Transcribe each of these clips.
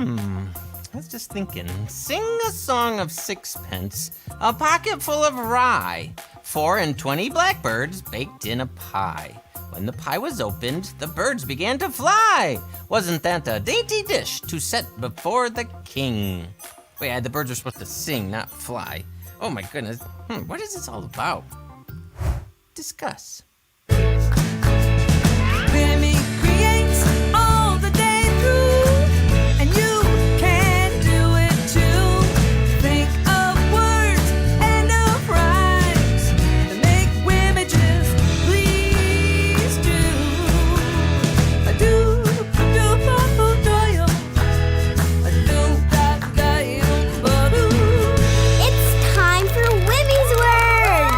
I was just thinking. Sing a song of sixpence, a pocket full of rye, 4 and 20 blackbirds baked in a pie. When the pie was opened, the birds began to fly. Wasn't that a dainty dish to set before the king? Wait, the birds are supposed to sing, not fly. Oh my goodness. What is this all about? Discuss. Wimee creates all the day through, and you can do it too. Think of words and of rhymes that make Wimeeges please do. A do, do, do, yo. A do, da, da, yo, ba, do. It's time for Wimee's words.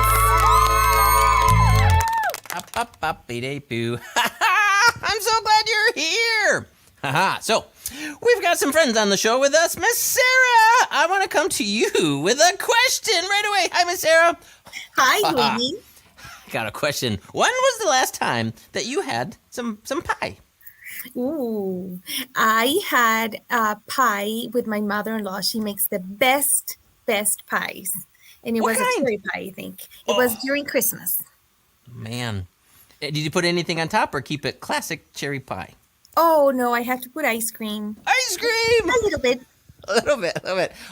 Up, boo. I'm so glad you're here. So, we've got some friends on the show with us. Miss Sarah, I want to come to you with a question right away. Hi, Miss Sarah. Hi, Wimee. Got a question. When was the last time that you had some pie? Ooh, I had a pie with my mother-in-law. She makes the best pies. And it What was kind? a cherry pie, I think. It was during Christmas. Man. Did you put anything on top or keep it classic cherry pie? Oh, no, I have to put ice cream. Ice cream! A little bit. A little bit.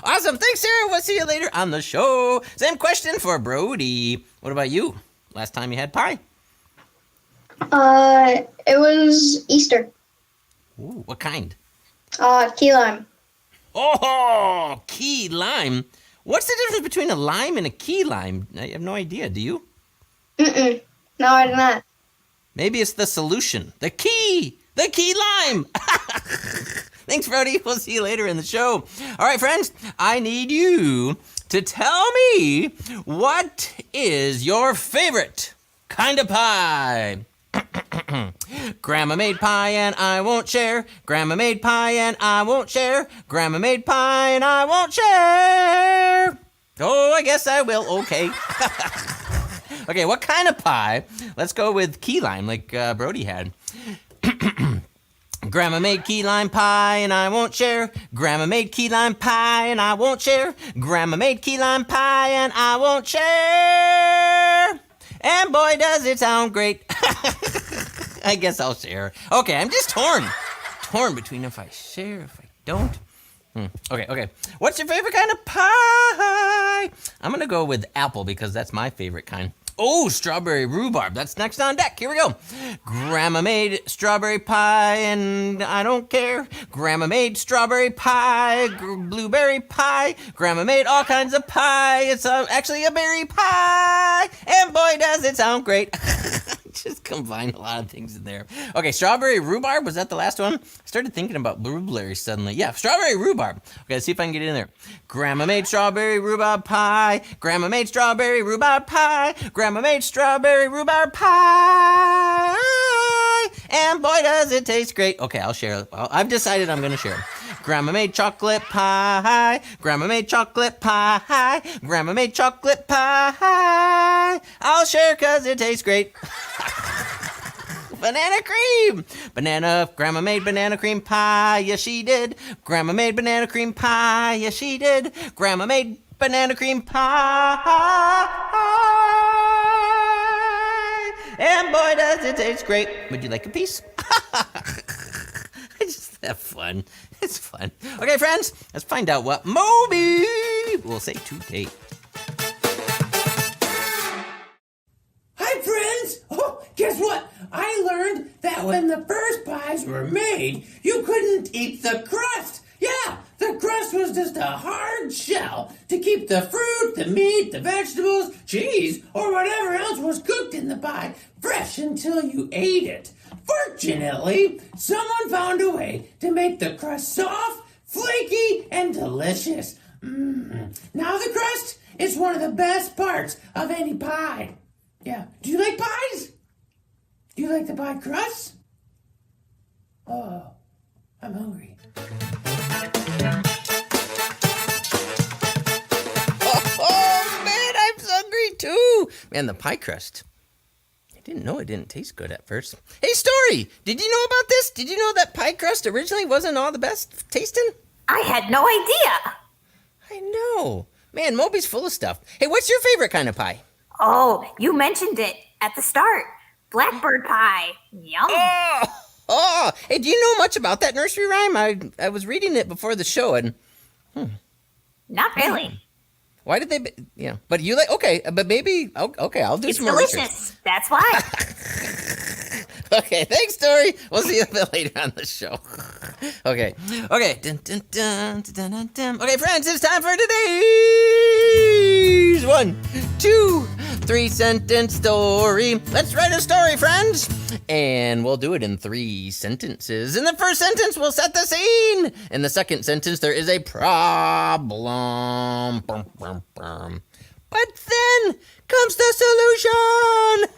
Awesome. Thanks, Sarah. We'll see you later on the show. Same question for Brody. What about you? Last time you had pie? It was Easter. Ooh, what kind? Key lime. Oh, key lime. What's the difference between a lime and a key lime? I have no idea. Do you? No, I did not. Maybe it's the solution. The key lime. Thanks, Brody. We'll see you later in the show. All right, friends, I need you to tell me what is your favorite kind of pie. Grandma made pie and I won't share. Grandma made pie and I won't share. Grandma made pie and I won't share. Oh, I guess I will. Okay. Okay, what kind of pie? Let's go with key lime like Brody had. Grandma made key lime pie and I won't share. Grandma made key lime pie and I won't share. Grandma made key lime pie and I won't share. And boy, does it sound great. I guess I'll share. Okay, I'm just torn between if I share, if I don't. Okay. What's your favorite kind of pie? I'm gonna go with apple because that's my favorite kind. Oh, strawberry rhubarb. That's next on deck. Here we go. Grandma made strawberry pie and I don't care. Grandma made strawberry pie, blueberry pie. Grandma made all kinds of pie. It's actually a berry pie. And boy, does it sound great. Just combined a lot of things in there. Okay, strawberry rhubarb. Was that the last one? I started thinking about blueberries suddenly. Yeah, strawberry rhubarb. Okay, let's see if I can get in there. Grandma made strawberry rhubarb pie. Grandma made strawberry rhubarb pie. Grandma made strawberry rhubarb pie. And boy, does it taste great. Okay, I'll share. Well, I've decided I'm going to share. Grandma made chocolate pie. Grandma made chocolate pie. Grandma made chocolate pie. I'll share because it tastes great. Banana cream. Grandma made banana cream pie. Yes, she did. Grandma made banana cream pie. Yes, she did. Grandma made banana cream pie. And boy, does it taste great. Would you like a piece? I just have fun. It's fun. Okay, friends, let's find out what Moby will say today. Hi, friends! Oh, guess what? I learned that when the first pies were made, you couldn't eat the crust. Yeah, the crust was just a hard shell to keep the fruit, the meat, the vegetables, cheese, or whatever else was cooked in the pie fresh until you ate it. Fortunately, someone found a way to make the crust soft, flaky, and delicious. Now the crust is one of the best parts of any pie. Yeah. Do you like pies? Do you like the pie crust? Oh, I'm hungry. Oh man, I'm hungry too. Man, the pie crust. Didn't know it didn't taste good at first. Hey, Story, did you know about this? Did you know that pie crust originally wasn't all the best tasting? I had no idea. I know. Man, Moby's full of stuff. Hey, what's your favorite kind of pie? Oh, you mentioned it at the start. Blackbird pie. Yum. Oh, hey, do you know much about that nursery rhyme? I was reading it before the show, and Not really. why did they? But you like okay, but maybe okay. I'll do It's some more research. delicious. That's why. Okay, thanks, Dory. We'll see you a bit later on the show. Okay. Dun, dun, dun, dun, dun, dun. Okay, friends, it's time for today's 1, 2, 3 sentence story. Let's write a story, friends. And we'll do it in 3 sentences. In the first sentence, we'll set the scene. In the second sentence, there is a problem. But then comes the solution.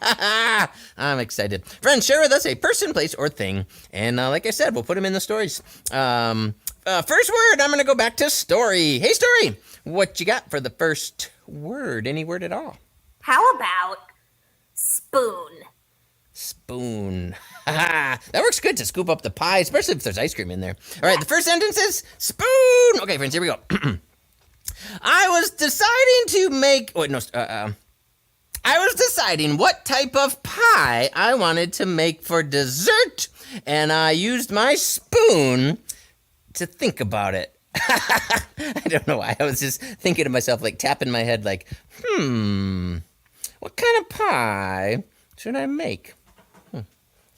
I'm excited. Friends, share with us a person, place, or thing. And like I said, we'll put them in the stories. First word, I'm going to go back to Story. Hey, Story, what you got for the first word? Any word at all? How about spoon? Spoon. That works good to scoop up the pie, especially if there's ice cream in there. All right, the first sentence is spoon. Okay, friends, here we go. I was deciding to make. I was deciding what type of pie I wanted to make for dessert, and I used my spoon to think about it. I don't know why. I was just thinking to myself, like tapping my head, like, what kind of pie should I make?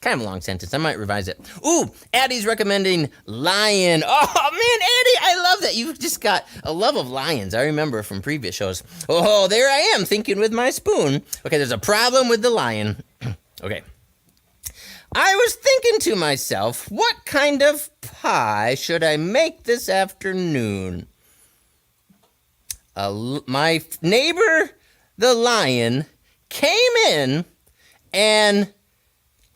Kind of a long sentence. I might revise it. Ooh, Addie's recommending lion. Oh, man, Addie, I love that. You've just got a love of lions. I remember from previous shows. Oh, there I am thinking with my spoon. Okay, there's a problem with the lion. Okay. I was thinking to myself, what kind of pie should I make this afternoon? My neighbor, the lion, came in and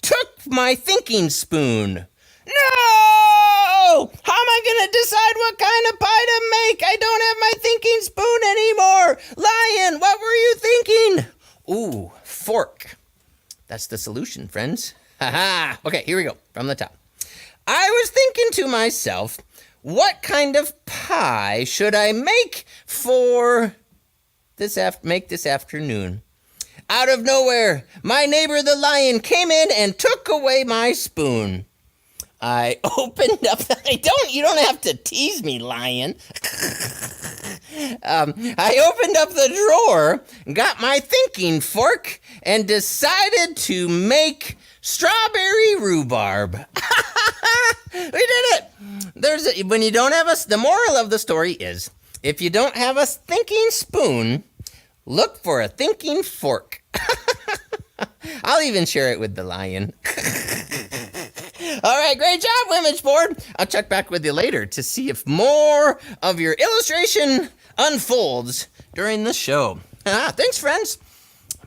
took my thinking spoon. No! How am I going to decide what kind of pie to make? I don't have my thinking spoon anymore. Lion, what were you thinking? Ooh, fork. That's the solution, friends. Ha-ha. Okay, here we go from the top. I was thinking to myself, what kind of pie should I make for this afternoon? Out of nowhere, my neighbor the lion came in and took away my spoon. I opened up. You don't have to tease me, lion. I opened up the drawer, got my thinking fork, and decided to make strawberry rhubarb. We did it. The moral of the story is, if you don't have a thinking spoon, look for a thinking fork. I'll even share it with the lion. All right, great job, Women's Board. I'll check back with you later to see if more of your illustration unfolds during the show. Thanks, friends.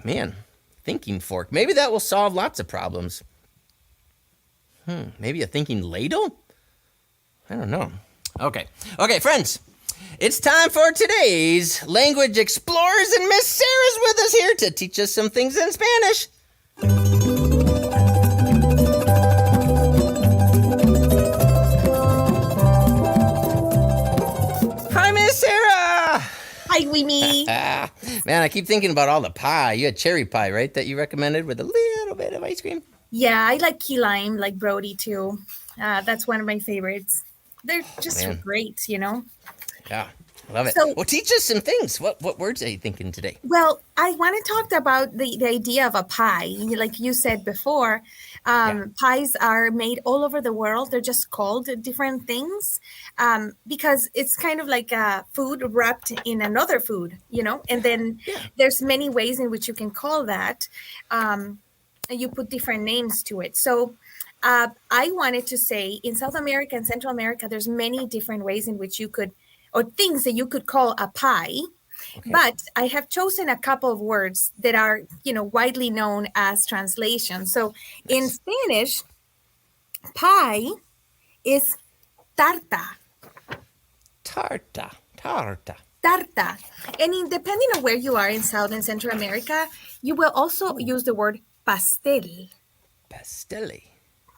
Man, thinking fork. Maybe that will solve lots of problems. Maybe a thinking ladle? I don't know. Okay, friends. It's time for today's Language Explorers, and Miss Sarah's with us here to teach us some things in Spanish. Hi, Miss Sarah! Hi, Wimee. Man, I keep thinking about all the pie. You had cherry pie, right, that you recommended with a little bit of ice cream? Yeah, I like key lime, like Brody, too. That's one of my favorites. They're just great, Yeah, love it. So- Well, teach us some things. What words are you thinking today? Well, I want to talk about the idea of a pie. Like you said before, pies are made all over the world. They're just called different things because it's kind of like a food wrapped in another food, And then there's many ways in which you can call that. And you put different names to it. So I wanted to say in South America and Central America, there's many different ways in which you could, or things that you could call a pie. Okay. But I have chosen a couple of words that are, widely known as translations. So in Spanish, pie is tarta. Tarta. Tarta. And depending on where you are in South and Central America, you will also use the word pastel. Pastelli.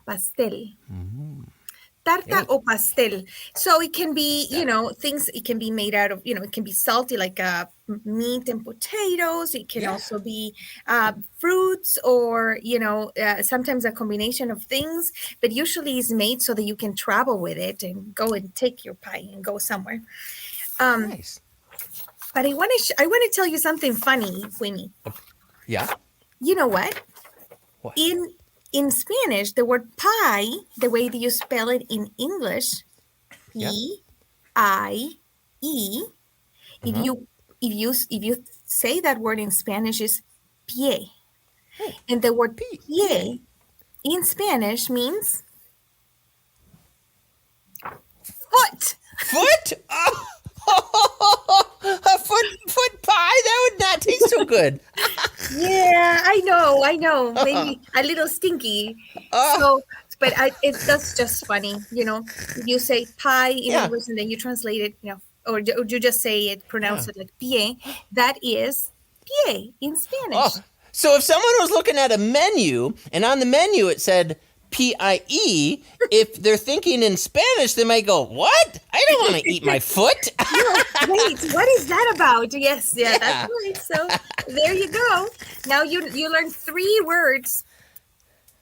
Pastel. Tarta o pastel. So it can be, things, it can be made out of, it can be salty like meat and potatoes. It can also be fruits or, sometimes a combination of things, but usually it's made so that you can travel with it and go and take your pie and go somewhere. Nice. But I want to tell you something funny, Wimee. Yeah. You know what? What? In Spanish, the word pie, the way that you spell it in English, P-I-E. If you say that word in Spanish is pie, and the word pie in Spanish means foot. Foot? Oh, a foot pie? That would not taste so good. Yeah, I know. Maybe a little stinky. So, but that's just funny, If you say pie in English and then you translate it, or you just say it, pronounce it like pie, that is pie in Spanish. So if someone was looking at a menu and on the menu it said P-I-E, if they're thinking in Spanish, they might go, what? I don't want to eat my foot. Wait, what is that about? Yes, that's right. So there you go. Now you learned 3 words.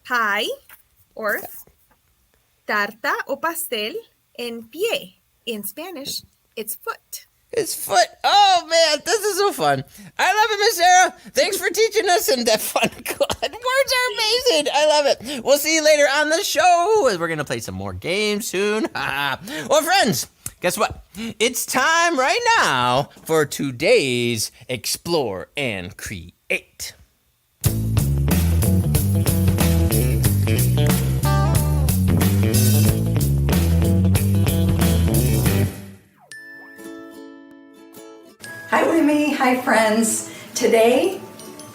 Pie or tarta o pastel and pie. In Spanish, it's foot. It's foot. Oh, man, this is so fun. I love it, Miss Sarah. Thanks for teaching us some that fun. Words are amazing. I love it. We'll see you later on the show as we're going to play some more games soon. Well, friends, guess what? It's time right now for today's Explore and Create. Hi, Wimee. Hi, friends. Today,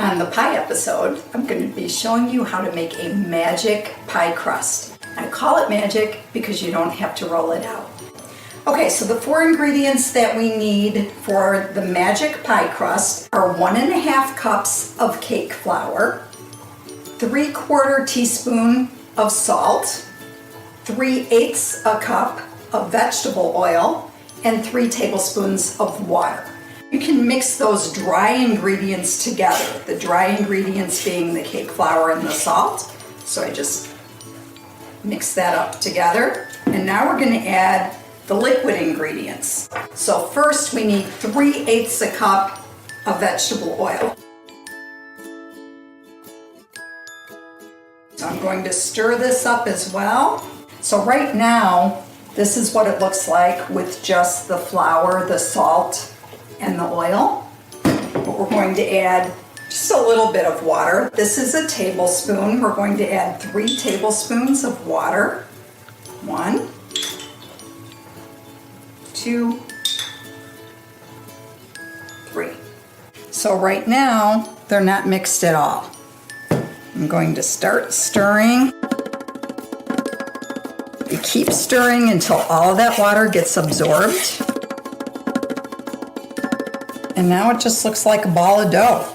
on the pie episode, I'm going to be showing you how to make a magic pie crust. I call it magic because you don't have to roll it out. Okay, so the 4 ingredients that we need for the magic pie crust are 1.5 cups of cake flour, 3/4 teaspoon of salt, 3/8 a cup of vegetable oil, and 3 tablespoons of water. You can mix those dry ingredients together, the dry ingredients being the cake flour and the salt. So I just mix that up together. And now we're going to add the liquid ingredients. So first we need 3/8 a cup of vegetable oil. So I'm going to stir this up as well. So right now, this is what it looks like with just the flour, the salt, and the oil. But we're going to add just a little bit of water. This is a tablespoon. We're going to add 3 tablespoons of water. 1, 2, 3. So right now, they're not mixed at all. I'm going to start stirring. You keep stirring until all of that water gets absorbed. And now it just looks like a ball of dough.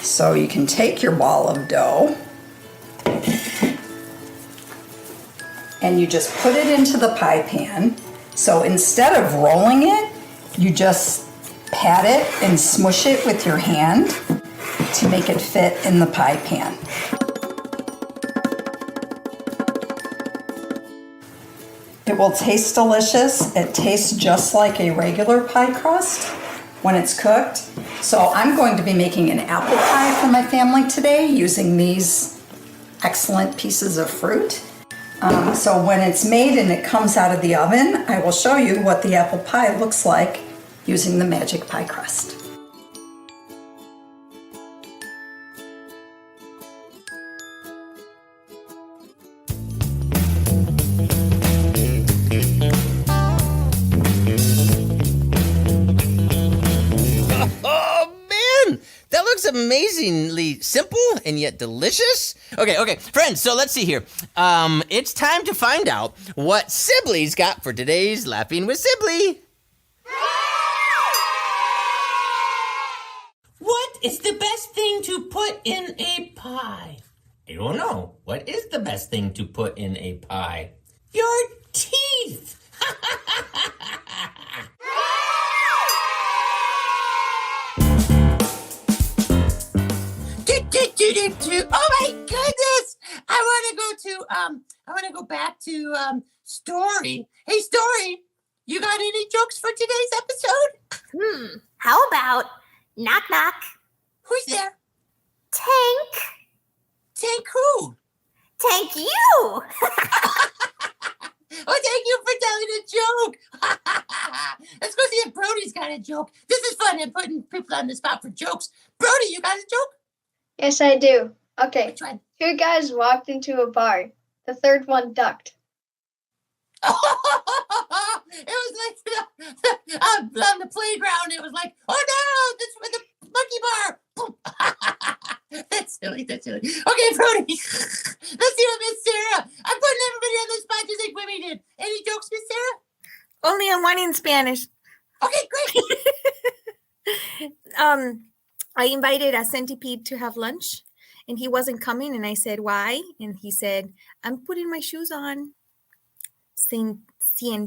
So you can take your ball of dough and you just put it into the pie pan. So instead of rolling it, you just pat it and smush it with your hand to make it fit in the pie pan. It will taste delicious. It tastes just like a regular pie crust when it's cooked. So I'm going to be making an apple pie for my family today using these excellent pieces of fruit. So when it's made and it comes out of the oven, I will show you what the apple pie looks like using the magic pie crust. Amazingly simple and yet delicious. Okay, friends, so let's see here. It's time to find out what Sibley's got for today's Laughing with Sibley. What is the best thing to put in a pie? I don't know. What is the best thing to put in a pie? Your teeth. Oh my goodness! I want to go back to Story. Hey, Story, you got any jokes for today's episode? How about knock knock? Who's there? Tank. Tank who? Tank you. Oh, thank you for telling a joke. Let's go see if Brody's got a joke. This is fun. I'm putting people on the spot for jokes. Brody, you got a joke? Yes, I do. Okay. Which one? Two guys walked into a bar. The third one ducked. It was like on the playground. It was like, oh no, this was the monkey bar. Boom. That's silly. Okay, Brody. Let's see what Miss Sarah. I'm putting everybody on the spot just like Wimee did. Any jokes, Miss Sarah? Only one in Spanish. Okay, great. I invited a centipede to have lunch, and he wasn't coming. And I said, "Why?" And he said, "I'm putting my shoes on." Cien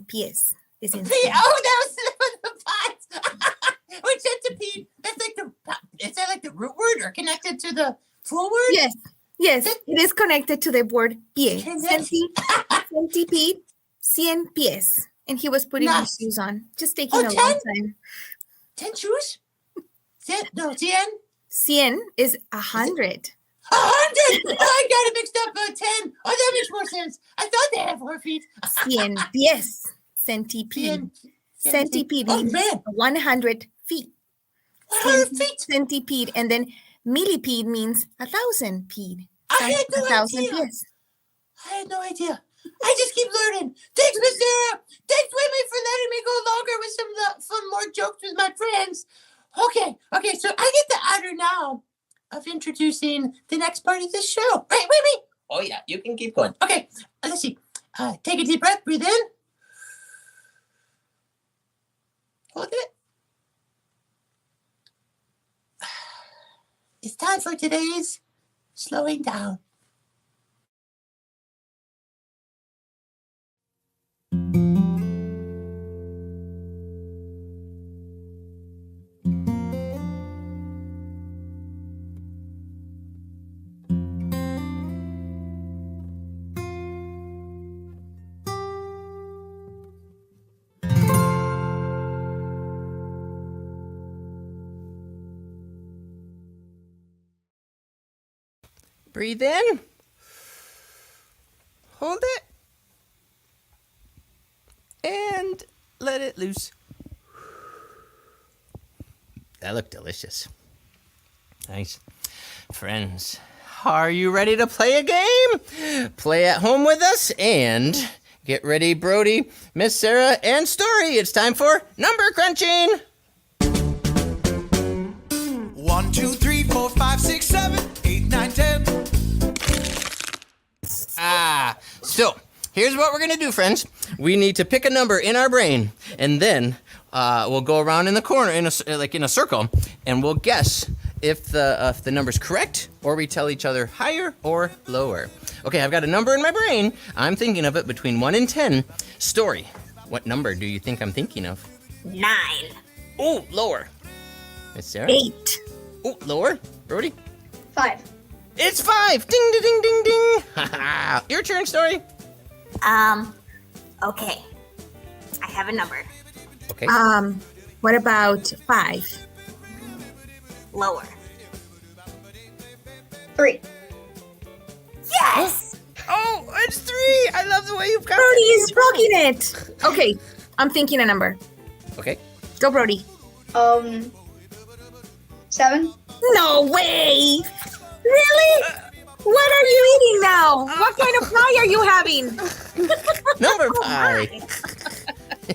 pies is in. Oh, that was the pots. Which centipede? That's like is that like the root word or connected to the full word? Yes, it is connected to the word pie. Centipede, 100 pies. And he was putting his shoes on. Just taking a long time. 10 shoes? 10? 100 is 100. 100! Oh, I got it mixed up. 10. Oh, that makes more sense. I thought they had 4 feet. 100 pies. Centipede. Centipede means 100 feet. 100 feet? Centipede. And then millipede means 1,000 peed. I had no 1,000 idea. pies. I had no idea. I just keep learning. Thanks, Miss Sarah. Thanks, Wimee, for letting me go longer with some more jokes with my friends. Okay, so I get the honor now of introducing the next part of this show. Right, Wimee? Oh, yeah, you can keep going. Okay, let's see. Take a deep breath, breathe in. Hold it. It's time for today's slowing down. Breathe in. Hold it. And let it loose. That looked delicious. Nice. Friends, are you ready to play a game? Play at home with us and get ready, Brody, Miss Sarah, and Story. It's time for number crunching. 1, 2, 3, 4, 5, 6, 7, 8, 9, 10. So here's what we're gonna do, friends. We need to pick a number in our brain, and then we'll go around in the corner in a circle, and we'll guess if the number's correct, or we tell each other higher or lower. Okay, I've got a number in my brain. I'm thinking of it between 1 and 10. Story, what number do you think I'm thinking of? 9. Oh, lower. Miss Sarah? 8. Oh, lower. Brody? 5. It's 5. Ding, ding, ding, ding, ding. Your turn, Story. Okay. I have a number. Okay. What about 5? Lower. 3. Yes! Oh, it's 3. I love the way you've got Brody is rocking it. Okay, I'm thinking a number. Okay. Go, Brody. 7. No way! Really? What are you eating now? What kind of pie are you having? Number 5.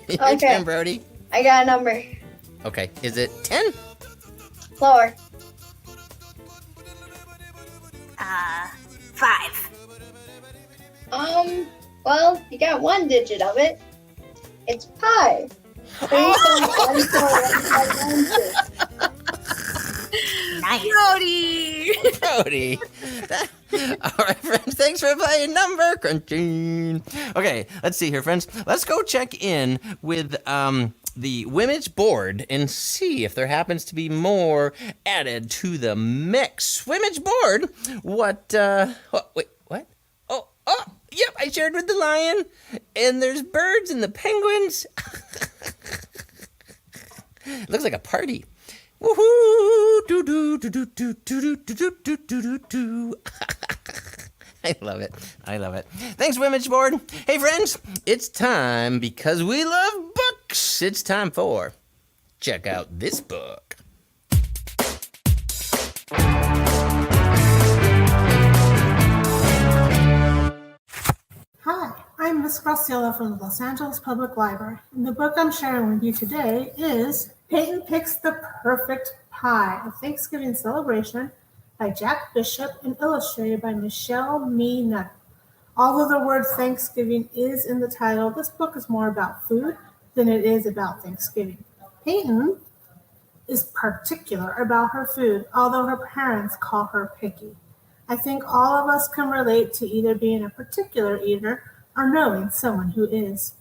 Your Okay. turn, Brody. I got a number. Okay. Is it 10? Lower. 5. Well, you got one digit of it. It's pi. 3.141592. Nice. Brody! Brody. All right, friends, thanks for playing number crunching. Okay, let's see here, friends. Let's go check in with the Wimee board and see if there happens to be more added to the mix. Wimee board, what, wait, what? Oh, yep, I shared with the lion, and there's birds and the penguins. Looks like a party. Woohoo! Do do do do do do do do do do do do. I love it. I love it. Thanks, Wimee board. Hey, friends, it's time because we love books. It's time for check out this book. Hi, I'm Miss Graciela from the Los Angeles Public Library, and the book I'm sharing with you today is Peyton Picks the Perfect Pie, a Thanksgiving Celebration by Jack Bishop and illustrated by Michelle Mina. Although the word Thanksgiving is in the title, this book is more about food than it is about Thanksgiving. Peyton is particular about her food, although her parents call her picky. I think all of us can relate to either being a particular eater or knowing someone who is.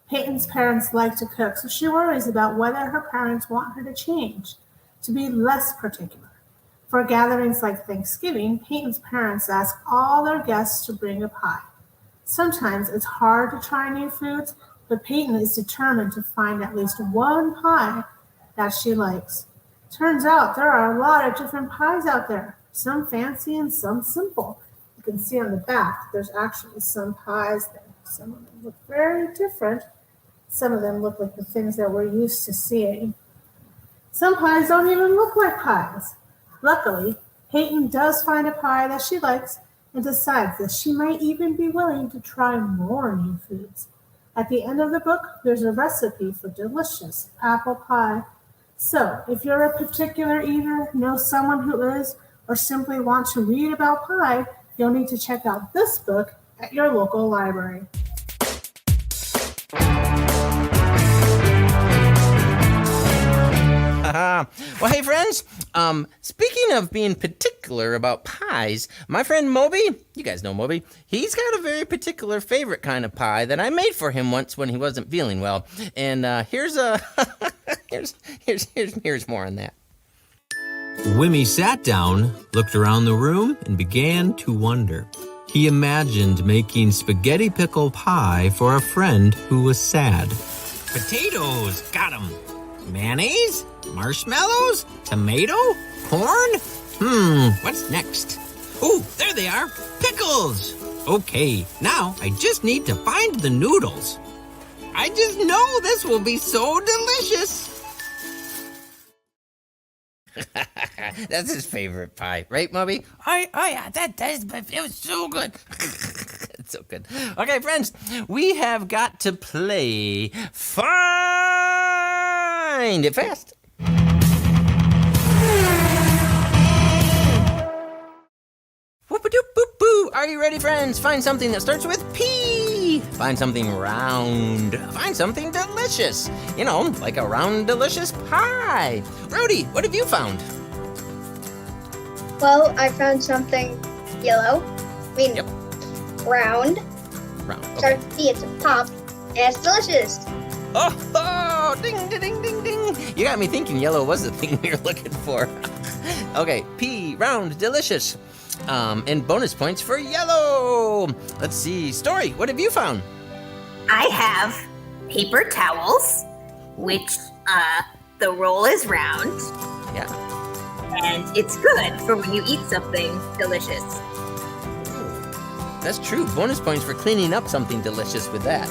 Peyton's parents like to cook, so she worries about whether her parents want her to change, to be less particular. For gatherings like Thanksgiving, Peyton's parents ask all their guests to bring a pie. Sometimes it's hard to try new foods, but Peyton is determined to find at least one pie that she likes. Turns out there are a lot of different pies out there, some fancy and some simple. You can see on the back, there's actually some pies there. Some of them look very different. Some of them look like the things that we're used to seeing. Some pies don't even look like pies. Luckily, Peyton does find a pie that she likes and decides that she might even be willing to try more new foods. At the end of the book, there's a recipe for delicious apple pie. So, if you're a particular eater, know someone who is, or simply want to read about pie, you'll need to check out this book at your local library. Well, hey, friends, speaking of being particular about pies, my friend Moby, you guys know Moby, he's got a very particular favorite kind of pie that I made for him once when he wasn't feeling well. And here's more on that. Wimee sat down, looked around the room, and began to wonder. He imagined making spaghetti pickle pie for a friend who was sad. Potatoes, got 'em. Mayonnaise? Marshmallows? Tomato? Corn? What's next? Oh, there they are. Pickles! Okay, now I just need to find the noodles. I just know this will be so delicious. That's his favorite pie, right, Moby? Oh yeah, it was so good. It's so good. Okay, friends, we have got to play Find It Fast. Whoop-a-doop-boop-boo. Are you ready, friends? Find something that starts with P. Find something round. Find something delicious. You know, like a round, delicious pie. Brody, what have you found? Well, I found something yellow. Yep. Round. Round. Okay. Starts with P, it's a pop, and it's delicious. Oh, ding, ding, ding, ding, ding. You got me thinking yellow was the thing we were looking for. Okay, P, round, delicious. And bonus points for yellow. Let's see. Story, what have you found? I have paper towels, which the roll is round, Yeah. and it's good for when you eat something delicious. That's true. Bonus points for cleaning up something delicious with that.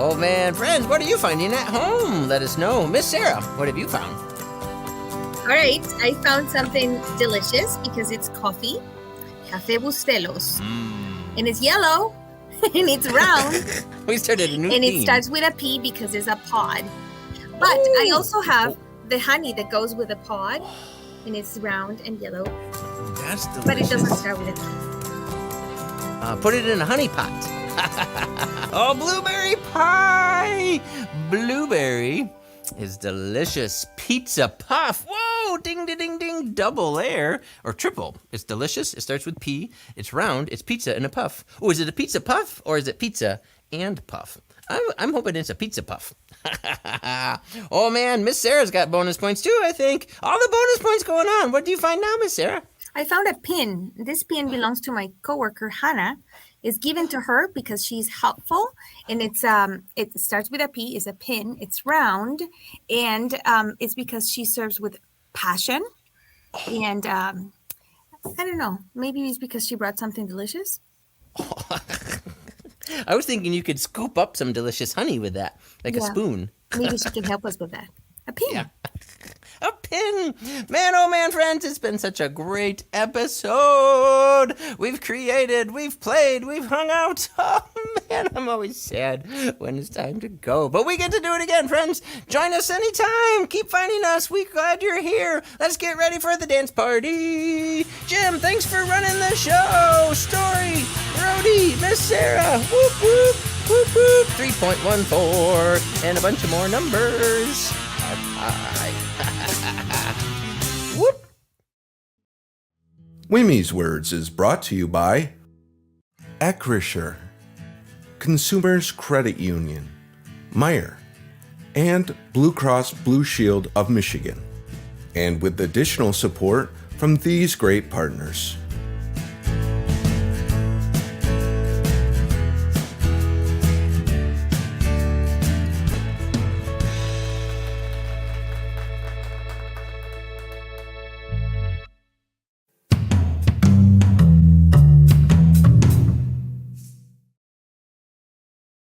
Oh man, friends, what are you finding at home? Let us know. Miss Sarah, what have you found? All right, I found something delicious because it's coffee, Café Bustelos. And it's yellow, and it's round, We started a new and theme. it starts with a P because it's a pod. But I also have the honey that goes with the pod, and it's round and yellow, That's delicious. but it doesn't start with a P. Put it in a honey pot. Oh, blueberry pie! Blueberry is delicious. Pizza puff. Whoa, Oh, ding, ding, ding, ding. Double layer or triple. It's delicious. It starts with P. It's round. It's pizza in a puff. Oh, is it a pizza puff or is it pizza and puff? I'm hoping it's a pizza puff. Oh, man, Miss Sarah's got bonus points too, I think. All the bonus points going on. What do you find now, Miss Sarah? I found a pin. This pin belongs to my coworker Hannah. It's given to her because she's helpful, and it starts with a P. It's a pin. It's round, and it's because she serves with passion. And I don't know. Maybe it's because she brought something delicious. I was thinking you could scoop up some delicious honey with that, like a spoon. Maybe she can help us with that. A pin. Yeah. A pin. Man, oh man, friends, it's been such a great episode. We've created, we've played, we've hung out. Oh man, I'm always sad when it's time to go. But we get to do it again, friends. Join us anytime. Keep finding us. We're glad you're here. Let's get ready for the dance party. Jim, thanks for running the show. Story, Brody, Miss Sarah. Whoop, whoop, whoop, whoop. 3.14 and a bunch of more numbers. Bye. Whoop. Wimee's Words is brought to you by Acrisure, Consumers Credit Union, Meyer, and Blue Cross Blue Shield of Michigan, and with additional support from these great partners.